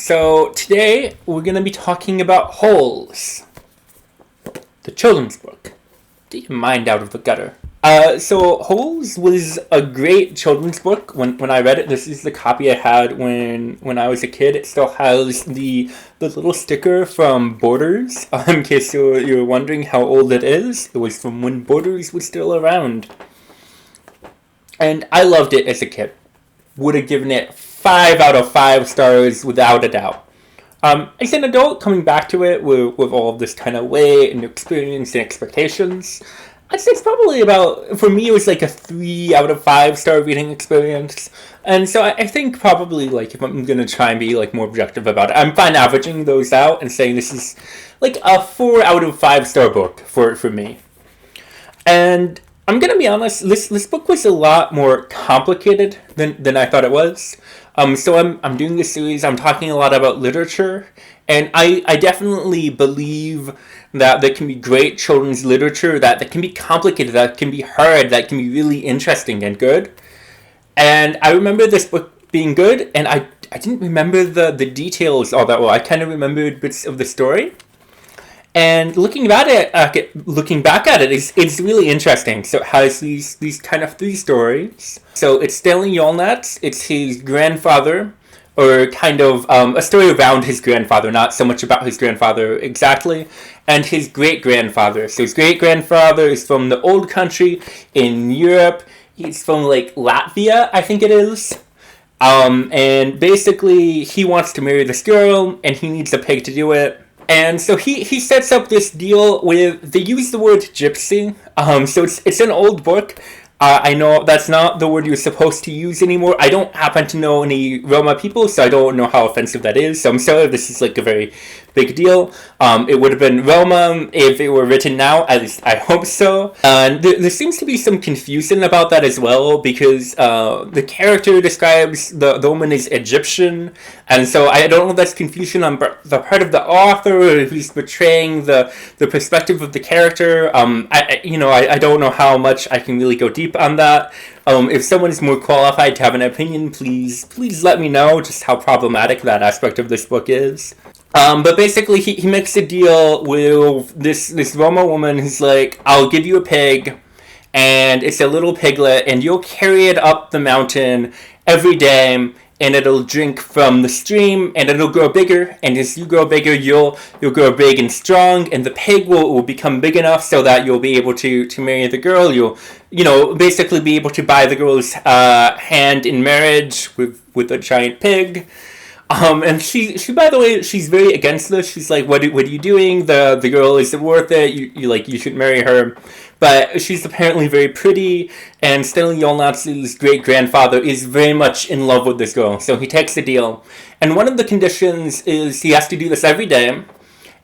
So today we're going to be talking about Holes, the children's book. Get your mind out of the gutter. So Holes was a great children's book when I read it. This is the copy I had when I was a kid. It still has the little sticker from Borders. In case you're wondering how old it is, it was from when Borders was still around. And I loved it as a kid. Would have given it 5 out of 5 stars without a doubt. As an adult, coming back to it with all of this kind of weight and experience and expectations, I'd say it's probably about, for me, it was like a 3 out of 5 star reading experience. And so I think probably, like, if I'm going to try and be, like, more objective about it, I'm fine averaging those out and saying this is, like, a 4 out of 5 star book for me. And I'm going to be honest, this book was a lot more complicated than I thought it was. So I'm doing this series, I'm talking a lot about literature, and I definitely believe that there can be great children's literature that can be complicated, that can be hard, that can be really interesting and good. And I remember this book being good, and I didn't remember the details all that well. I kind of remembered bits of the story. And looking back at it, it's really interesting. So it has these kind of 3 stories. So it's Stanley Yolnats, it's his grandfather, or kind of a story around his grandfather, not so much about his grandfather exactly, and his great-grandfather. So his great-grandfather is from the old country in Europe. He's from, like, Latvia, I think it is. And basically, he wants to marry this girl, and he needs a pig to do it. And so he sets up this deal with, they use the word gypsy, so it's an old book. I know that's not the word you're supposed to use anymore. I don't happen to know any Roma people, so I don't know how offensive that is. So I'm sorry if this is like a very big deal. It would have been Roma if it were written now, at least I hope so. And there seems to be some confusion about that as well, because the character describes the woman as Egyptian, and so I don't know if that's confusion on the part of the author, or if he's portraying the perspective of the character. I don't know how much I can really go deep on that. If someone is more qualified to have an opinion, please let me know just how problematic that aspect of this book is. But basically, he makes a deal with this Roma woman who's like, I'll give you a pig, and it's a little piglet, and you'll carry it up the mountain every day, and it'll drink from the stream, and it'll grow bigger, and as you grow bigger, you'll grow big and strong, and the pig will become big enough so that you'll be able to marry the girl. You'll basically be able to buy the girl's hand in marriage with a giant pig. And she by the way, she's very against this. She's like, what are you doing? The girl isn't worth it. You should marry her. But she's apparently very pretty, and Stanley Yolnats's great-grandfather is very much in love with this girl. So he takes the deal. And one of the conditions is he has to do this every day.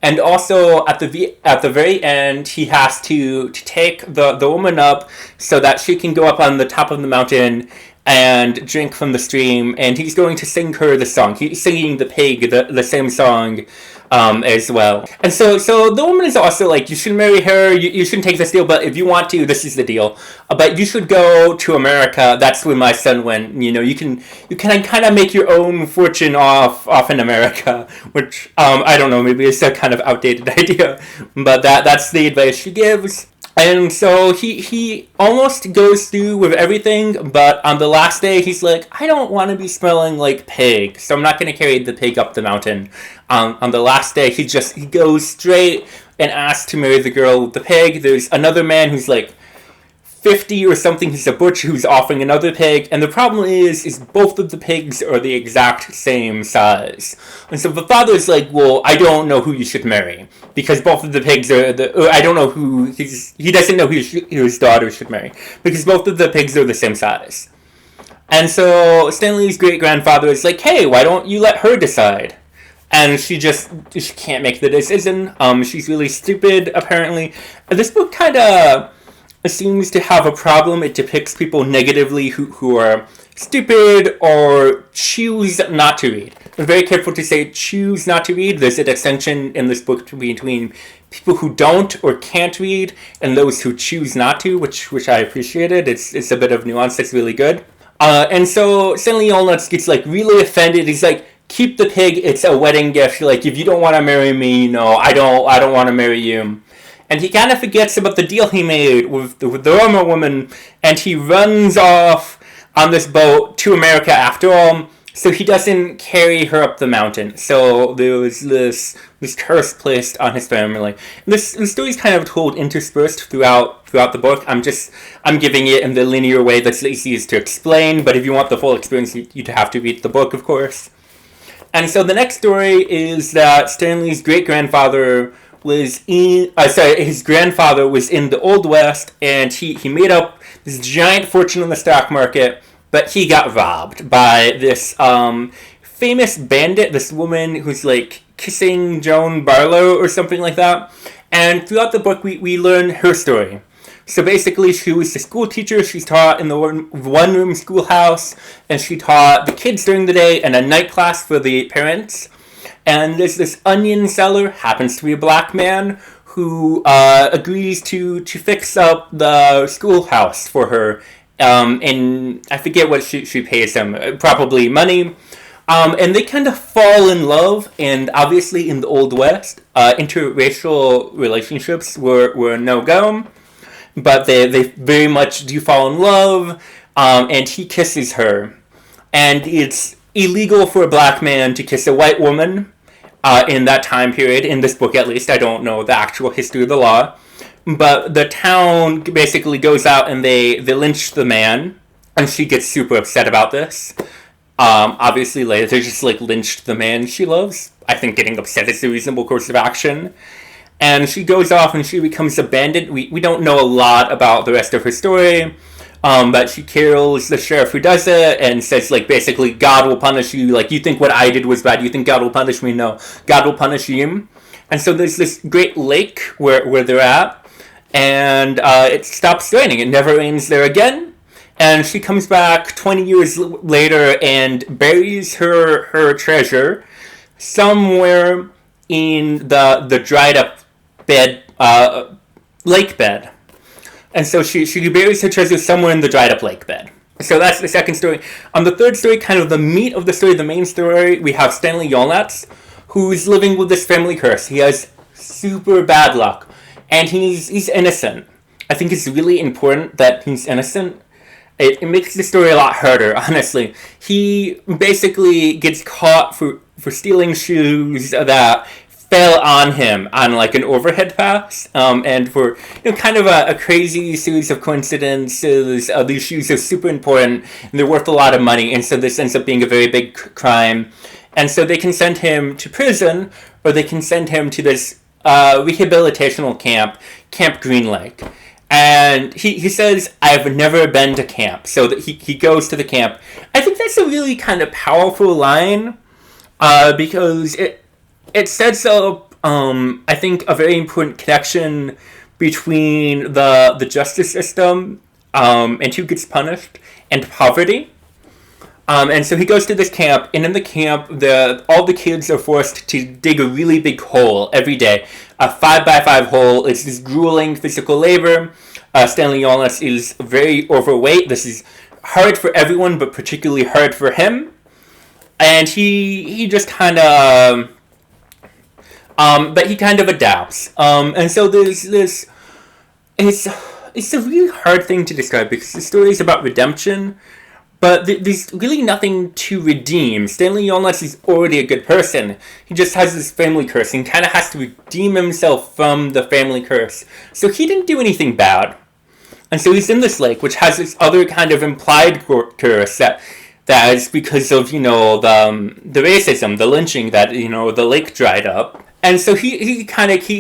And also, at the very end, he has to take the woman up so that she can go up on the top of the mountain and drink from the stream, and he's going to sing her the song. He's singing the pig the same song as well. And so the woman is also like, you should marry her, you shouldn't take this deal, but if you want to, this is the deal. But you should go to America, that's where my son went. You can kind of make your own fortune off in America, which, I don't know, maybe it's a kind of outdated idea, but that's the advice she gives. And so he almost goes through with everything, but on the last day, he's like, I don't want to be smelling like pig, so I'm not going to carry the pig up the mountain. On the last day, he goes straight and asks to marry the girl with the pig. There's another man who's like 50 or something, he's a butcher who's offering another pig, and the problem is both of the pigs are the exact same size. And so the father's like, well, I don't know who you should marry, because both of the pigs are I don't know who, he doesn't know who his daughter should marry, because both of the pigs are the same size. And so Stanley's great-grandfather is like, hey, why don't you let her decide? And she can't make the decision. She's really stupid, apparently. And this book kind of seems to have a problem. It depicts people negatively who are stupid or choose not to read. I'm very careful to say choose not to read. There's a distinction in this book between people who don't or can't read and those who choose not to, which I appreciated. It's a bit of nuance that's really good. And so Stanley Yolnats gets like really offended. He's like, keep the pig. It's a wedding gift. Like, if you don't want to marry me, I don't want to marry you. And he kind of forgets about the deal he made with the Roma woman, and he runs off on this boat to America after all, so he doesn't carry her up the mountain. So there was this curse placed on his family. This story is kind of told interspersed throughout the book. I'm giving it in the linear way that's the easiest to explain, but if you want the full experience, you'd have to read the book, of course. And so the next story is that Stanley's great-grandfather his grandfather was in the Old West, and he made up this giant fortune in the stock market, but he got robbed by this famous bandit, this woman who's like kissing Joan Barlow or something like that. And throughout the book, we learn her story. So basically, she was a school teacher. She taught in the one-room schoolhouse, and she taught the kids during the day and a night class for the parents. And there's this onion seller, happens to be a black man, who agrees to fix up the schoolhouse for her. And I forget what she pays him, probably money. And they kind of fall in love, and obviously in the Old West, interracial relationships were no-go. But they very much do fall in love, and he kisses her. And it's illegal for a black man to kiss a white woman in that time period, in this book at least. I don't know the actual history of the law. But the town basically goes out and they lynch the man, and she gets super upset about this. Obviously, later they just lynched the man she loves. I think getting upset is a reasonable course of action. And she goes off and she becomes a bandit. We don't know a lot about the rest of her story. But she kills the sheriff who does it and says, basically, God will punish you. You think what I did was bad. You think God will punish me? No. God will punish you. And so there's this great lake where they're at. And it stops raining. It never rains there again. And she comes back 20 years later and buries her treasure somewhere in the dried up lake bed. And so she buries her treasure somewhere in the dried up lake bed. So that's the second story. On the third story, kind of the meat of the story, the main story, we have Stanley Yolnats, who's living with this family curse. He has super bad luck, and he's innocent. I think it's really important that he's innocent. It makes the story a lot harder, honestly. He basically gets caught for stealing shoes that fell on him on an overhead pass, and for kind of a crazy series of coincidences. These shoes are super important and they're worth a lot of money, and so this ends up being a very big crime. And so they can send him to prison, or they can send him to this rehabilitational Camp Green Lake. And he says, I've never been to camp. So that he goes to the camp. I think that's a really kind of powerful line, because it sets up, I think, a very important connection between the justice system and who gets punished and poverty. And so he goes to this camp, and in the camp, all the kids are forced to dig a really big hole every day. A 5x5 hole. It's this grueling physical labor. Stanley Yolnats is very overweight. This is hard for everyone, but particularly hard for him. And he just kind of... but he kind of adapts. And so there's this... It's a really hard thing to describe, because the story is about redemption, but there's really nothing to redeem. Stanley Yolnats is already a good person. He just has this family curse and kind of has to redeem himself from the family curse. So he didn't do anything bad. And so he's in this lake, which has this other kind of implied curse that is because of, the racism, the lynching, that, the lake dried up. And so he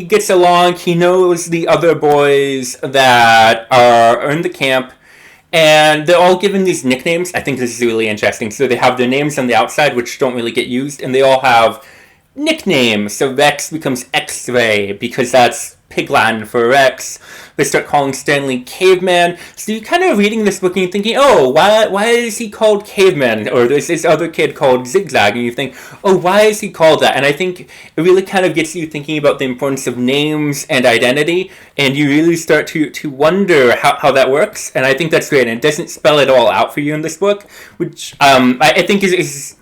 gets along. He knows the other boys that are in the camp, and they're all given these nicknames. I think this is really interesting. So they have their names on the outside, which don't really get used, and they all have nicknames. So Rex becomes X-Ray, because that's Pig Latin for Rex. They start calling Stanley Caveman. So you're kind of reading this book and you're thinking, oh, why is he called Caveman? Or there's this other kid called Zigzag, and you think, oh, why is he called that? And I think it really kind of gets you thinking about the importance of names and identity, and you really start to wonder how that works. And I think that's great. And it doesn't spell it all out for you in this book, which I think is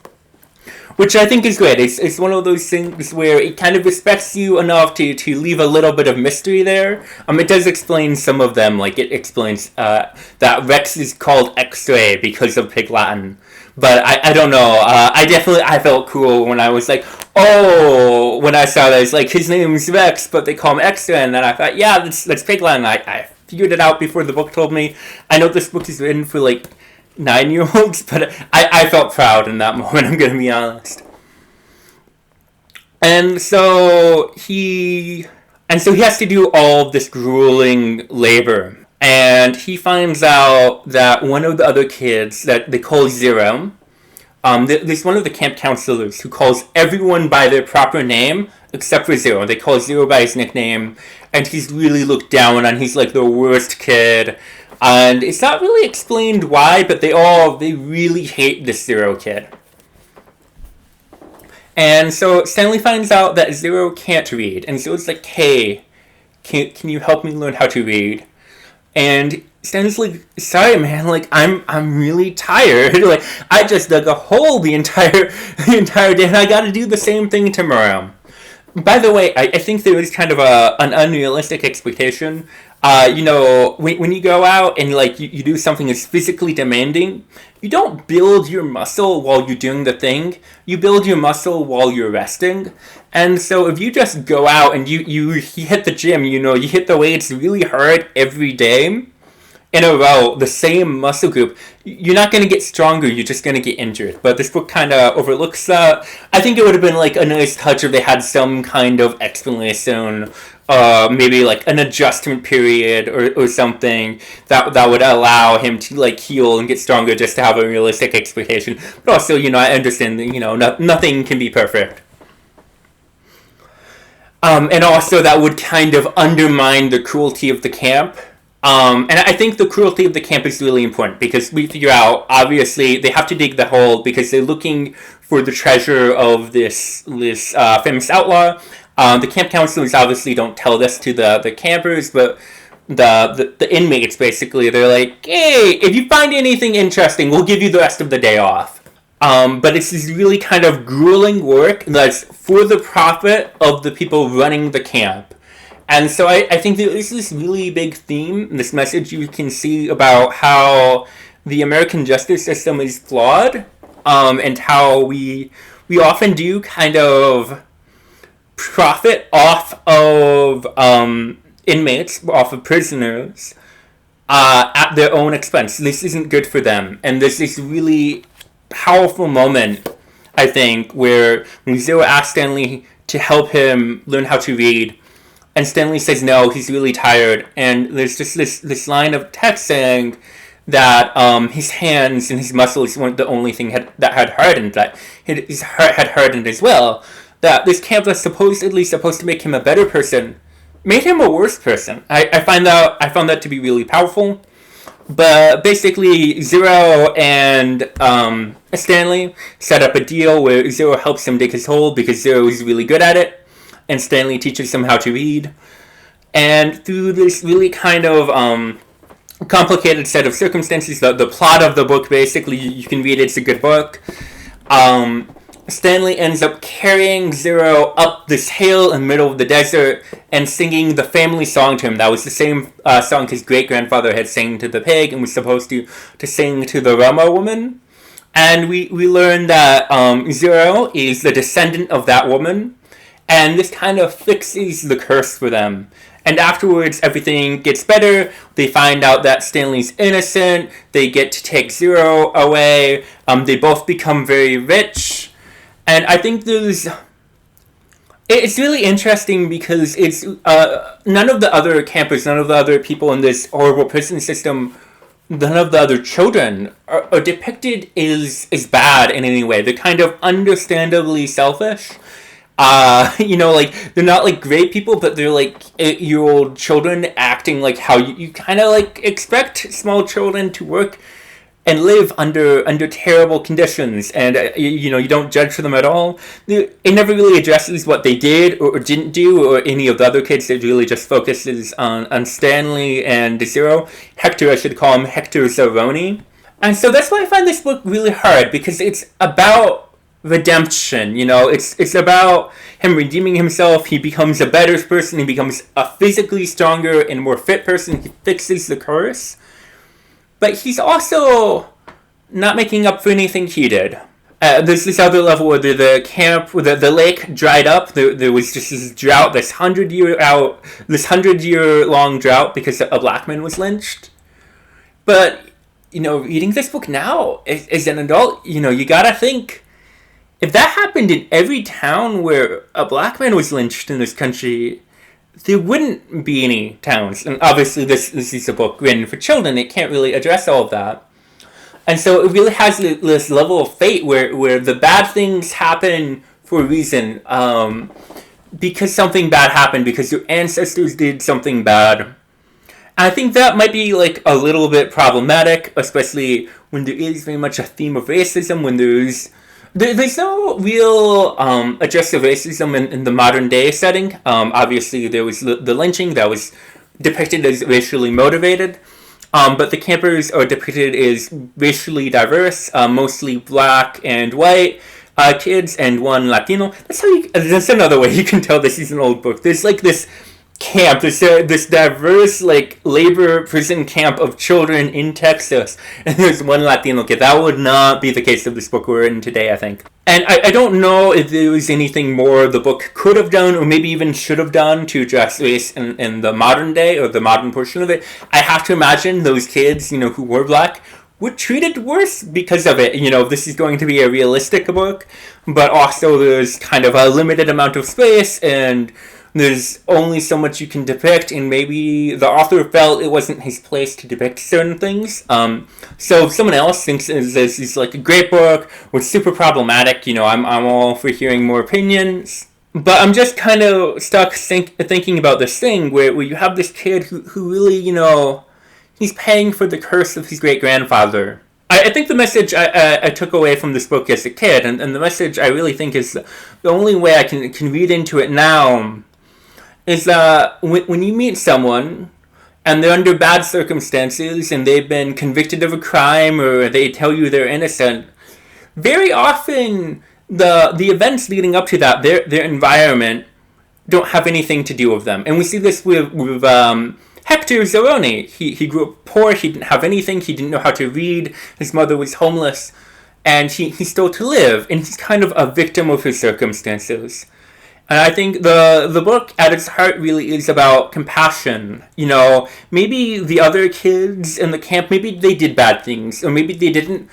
which I think is great. It's one of those things where it kind of respects you enough to leave a little bit of mystery there. It does explain some of them, like it explains that Rex is called X-Ray because of Pig Latin. But I don't know. I felt cool when I was like, oh, when I saw that it's like his name's Rex, but they call him X-Ray, and then I thought, yeah, that's Pig Latin. I figured it out before the book told me. I know this book is written for like 9-year-olds, but I felt proud in that moment, I'm gonna be honest. And so he has to do all of this grueling labor. And he finds out that one of the other kids that they call Zero, there's one of the camp counselors who calls everyone by their proper name except for Zero. They call Zero by his nickname, and he's really looked down on. He's like the worst kid. And it's not really explained why, but they really hate this Zero kid. And so Stanley finds out that Zero can't read. And so it's like, hey, can you help me learn how to read? And Stanley's like, sorry man, like I'm really tired. Like I just dug a hole the entire day and I gotta do the same thing tomorrow. By the way, I think there is kind of an unrealistic expectation. When you go out and like you do something that's physically demanding, you don't build your muscle while you're doing the thing. You build your muscle while you're resting. And so if you just go out and you hit the gym, you hit the weights really hard every day in a row, the same muscle group, you're not going to get stronger, you're just going to get injured. But this book kind of overlooks that. I think it would have been like a nice touch if they had some kind of explanation, maybe like an adjustment period or something that would allow him to like heal and get stronger just to have a realistic expectation. But also, I understand that, nothing can be perfect. And also that would kind of undermine the cruelty of the camp. And I think the cruelty of the camp is really important because we figure out, obviously, they have to dig the hole because they're looking for the treasure of this famous outlaw. The camp counselors obviously don't tell this to the campers, but the inmates, basically, they're like, hey, if you find anything interesting, we'll give you the rest of the day off. But it's this really kind of grueling work that's for the profit of the people running the camp. And so I think there is this really big theme, this message you can see about how the American justice system is flawed, and how we often do kind of profit off of inmates, off of prisoners, at their own expense. This isn't good for them. And there's this really powerful moment, I think, where Zero asks Stanley to help him learn how to read, and Stanley says no, he's really tired. And there's just this line of text saying that his hands and his muscles weren't the only thing that had hardened, that his heart had hardened as well. That this camp that's supposedly supposed to make him a better person made him a worse person. I found that to be really powerful. But basically, Zero and Stanley set up a deal where Zero helps him dig his hole because Zero is really good at it, and Stanley teaches him how to read. And through this really kind of complicated set of circumstances, the plot of the book, basically, you can read it, it's a good book. Stanley ends up carrying Zero up this hill in the middle of the desert and singing the family song to him. That was the same song his great-grandfather had sang to the pig and was supposed to sing to the Rama woman. And we learn that Zero is the descendant of that woman, and this kind of fixes the curse for them. And afterwards, everything gets better. They find out that Stanley's innocent. They get to take Zero away. They both become very rich. And I think it's really interesting because it's none of the other campers, none of the other people in this horrible prison system, none of the other children are depicted as bad in any way. They're kind of understandably selfish. Like, they're not, like, great people, but they're, like, 8-year-old children acting like how you kind of, like, expect small children to work and live under terrible conditions, and you don't judge for them at all. It never really addresses what they did or didn't do, or any of the other kids. It really just focuses on Stanley and Zero. Hector, I should call him Hector Zeroni. And so that's why I find this book really hard, because it's about redemption. It's about him redeeming himself. He becomes a better person. He becomes a physically stronger and more fit person. He fixes the curse. But he's also not making up for anything he did. There's this other level where the camp, where the lake dried up. There was just this drought, this 100-year long drought because a black man was lynched. But reading this book now as an adult, you gotta think, if that happened in every town where a black man was lynched in this country, there wouldn't be any towns. And obviously, this is a book written for children. It can't really address all of that. And so it really has this level of fate where the bad things happen for a reason. Because something bad happened, because your ancestors did something bad. And I think that might be like a little bit problematic, especially when there is very much a theme of racism, when there's no real address of racism in the modern day setting. Obviously, there was the lynching that was depicted as racially motivated. But the campers are depicted as racially diverse, mostly black and white kids, and one Latino. That's another way you can tell this is an old book. There's like this camp, this diverse like labor prison camp of children in Texas, and there's one Latino kid. That would not be the case if this book were written today, I think. And I don't know if there was anything more the book could have done, or maybe even should have done, to address race in the modern day, or the modern portion of it. I have to imagine those kids, who were black, were treated worse because of it. This is going to be a realistic book, but also there's kind of a limited amount of space, and there's only so much you can depict, and maybe the author felt it wasn't his place to depict certain things. So if someone else thinks this is like a great book, or super problematic, I'm all for hearing more opinions. But I'm just kind of stuck thinking about this thing where you have this kid who really, he's paying for the curse of his great-grandfather. I think the message I took away from this book as a kid, and the message I really think is the only way I can read into it now, is that when you meet someone and they're under bad circumstances and they've been convicted of a crime, or they tell you they're innocent, very often the events leading up to that, their environment, don't have anything to do with them. And we see this with Hector Zeroni. He grew up poor, he didn't have anything, he didn't know how to read, his mother was homeless, and he stole to live, and he's kind of a victim of his circumstances. And I think the book at its heart really is about compassion. Maybe the other kids in the camp, maybe they did bad things, or maybe they didn't,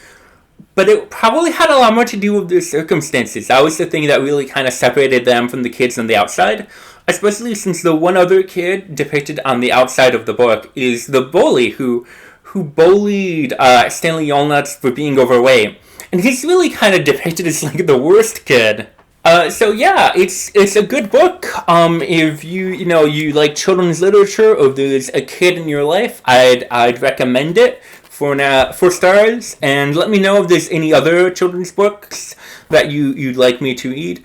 but it probably had a lot more to do with their circumstances. That was the thing that really kind of separated them from the kids on the outside, especially since the one other kid depicted on the outside of the book is the bully who bullied Stanley Yolnats for being overweight. And he's really kind of depicted as like the worst kid. So yeah, it's a good book. If you like children's literature, or there's a kid in your life, I'd recommend it for 4 stars. And let me know if there's any other children's books that you'd like me to read.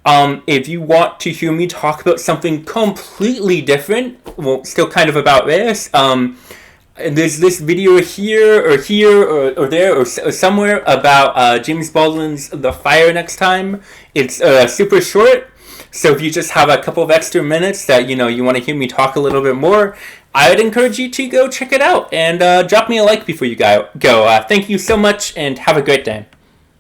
If you want to hear me talk about something completely different, well, still kind of about race, there's this video here or there or somewhere about James Baldwin's The Fire Next Time. It's super short, so if you just have a couple of extra minutes that you want to hear me talk a little bit more, I would encourage you to go check it out, and drop me a like before you go. Thank you so much, and have a great day.